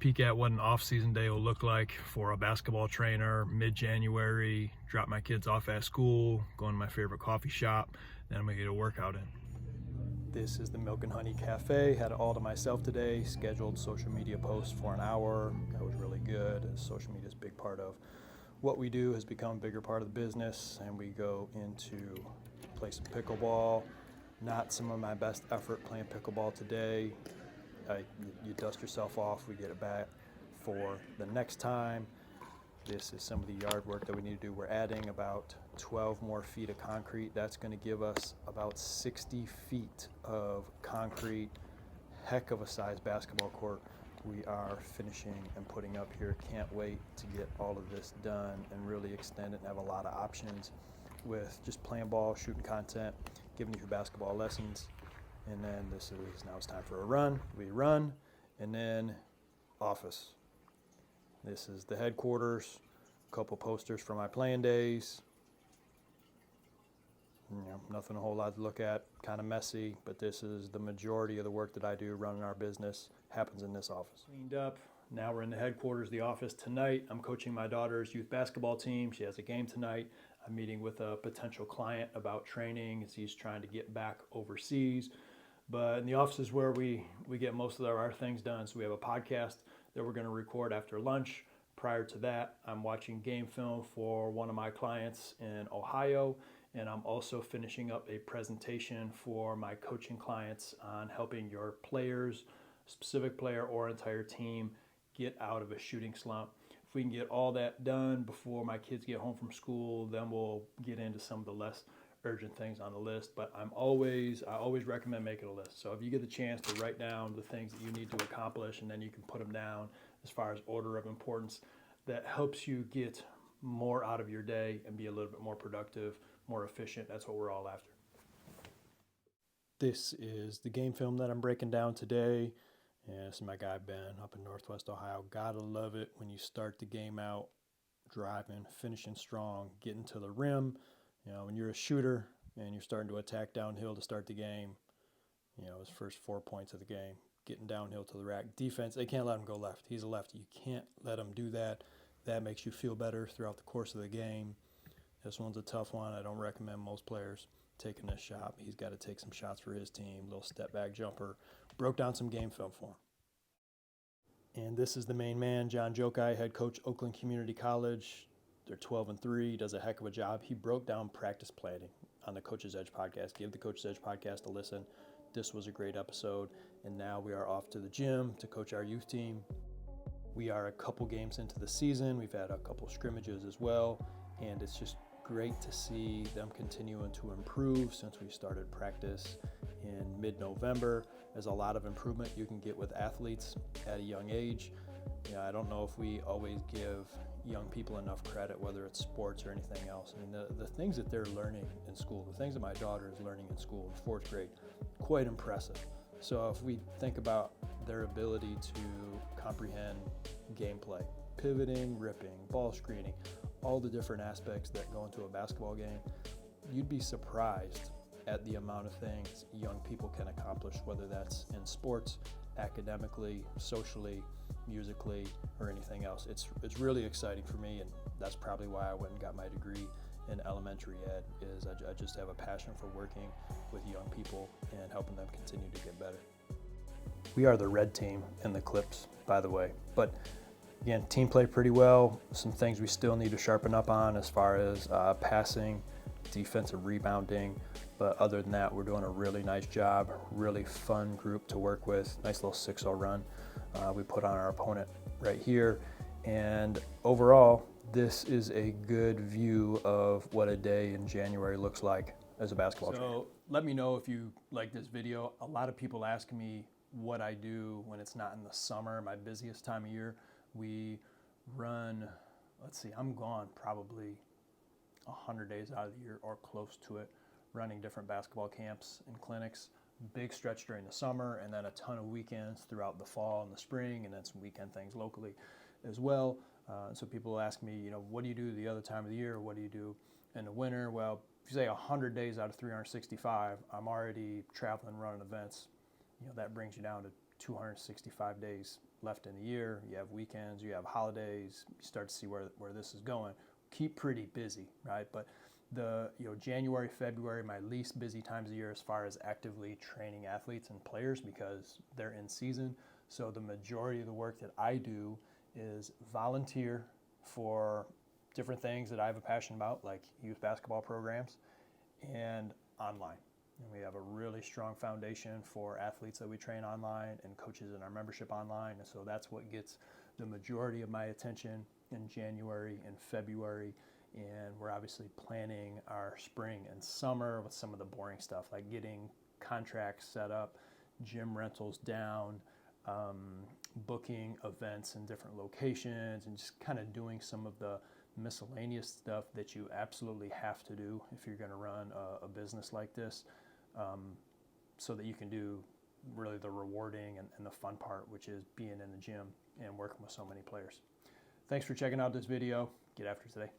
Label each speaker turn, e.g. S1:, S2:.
S1: peek at what an off-season day will look like for a basketball trainer mid-January, drop my kids off at school, go to my favorite coffee shop, then I'm gonna get a workout in. This is the Milk and Honey Cafe. Had it all to myself today, scheduled social media posts for an hour. That was really good. Social media is a big part of what we do, has become a bigger part of the business, and we go into play some pickleball. Not some of my best effort playing pickleball today. You dust yourself off, we get it back for the next time. This is some of the yard work that we need to do. We're adding about 12 more feet of concrete. That's going to give us about 60 feet of concrete. Heck of a size basketball court we are finishing and putting up here. Can't wait to get all of this done and really extend it and have a lot of options with just playing ball, shooting content, giving you basketball lessons. And then now it's time for a run. We run, and then office. This is the headquarters, a couple posters from my playing days. Nothing a whole lot to look at, kind of messy, but this is the majority of the work that I do running our business happens in this office. Cleaned up. Now we're in the headquarters, the office. Tonight, I'm coaching my daughter's youth basketball team. She has a game tonight. I'm meeting with a potential client about training as he's trying to get back overseas. But in the office is where we get most of our things done. So we have a podcast that we're going to record after lunch. Prior to that, I'm watching game film for one of my clients in Ohio. And I'm also finishing up a presentation for my coaching clients on helping your players, specific player or entire team, get out of a shooting slump. If we can get all that done before my kids get home from school, then we'll get into some of the less urgent things on the list. But I always recommend making a list. So if you get the chance to write down the things that you need to accomplish, and then you can put them down as far as order of importance, that helps you get more out of your day and be a little bit more productive, more efficient. That's what we're all after. This is the game film that I'm breaking down today. And this is my guy Ben up in Northwest Ohio. Gotta love it when you start the game out driving, finishing strong, getting to the rim. When you're a shooter and you're starting to attack downhill to start the game, his first 4 points of the game, getting downhill to the rack. Defense, they can't let him go left. He's a lefty. You can't let him do that. That makes you feel better throughout the course of the game. This one's a tough one. I don't recommend most players taking this shot. He's got to take some shots for his team. Little step back jumper. Broke down some game film for him. And this is the main man, John Jokai, head coach, Oakland Community College. They're 12-3, does a heck of a job. He broke down practice planning on the Coach's Edge podcast. Give the Coach's Edge podcast a listen. This was a great episode. And now we are off to the gym to coach our youth team. We are a couple games into the season. We've had a couple scrimmages as well. And it's just great to see them continuing to improve since we started practice in mid-November. There's a lot of improvement you can get with athletes at a young age. I don't know if we always give young people enough credit, whether it's sports or anything else. I mean, the things that they're learning in school, the things that my daughter is learning in school in fourth grade, quite impressive. So if we think about their ability to comprehend gameplay, pivoting, ripping, ball screening, all the different aspects that go into a basketball game, you'd be surprised at the amount of things young people can accomplish, whether that's in sports, academically, socially, musically, or anything else. It's really exciting for me, and that's probably why I went and got my degree in elementary ed, is I just have a passion for working with young people and helping them continue to get better. We are the red team in the Clips, by the way, but again, team played pretty well. Some things we still need to sharpen up on as far as passing, defensive rebounding. But other than that, we're doing a really nice job. Really fun group to work with. Nice little 6-0 run we put on our opponent right here. And overall, this is a good view of what a day in January looks like as a basketball trainer. So let me know if you like this video. A lot of people ask me what I do when it's not in the summer, my busiest time of year. We run, I'm gone probably 100 days out of the year or close to it, running different basketball camps and clinics. Big stretch during the summer, and then a ton of weekends throughout the fall and the spring, and then some weekend things locally as well. So people ask me, what do you do the other time of the year? What do you do in the winter? Well, if you say 100 days out of 365, I'm already traveling, running events. That brings you down to 265 days left in the year, you have weekends, you have holidays, you start to see where this is going. Keep pretty busy, right? But the January, February, my least busy times of the year as far as actively training athletes and players because they're in season. So the majority of the work that I do is volunteer for different things that I have a passion about, like youth basketball programs and online. And we have a really strong foundation for athletes that we train online and coaches in our membership online. And so that's what gets the majority of my attention in January and February. And we're obviously planning our spring and summer with some of the boring stuff like getting contracts set up, gym rentals down, booking events in different locations, and just kind of doing some of the miscellaneous stuff that you absolutely have to do if you're going to run a business like this, so that you can do really the rewarding and the fun part, which is being in the gym and working with so many players. Thanks for checking out this video. Get after it today.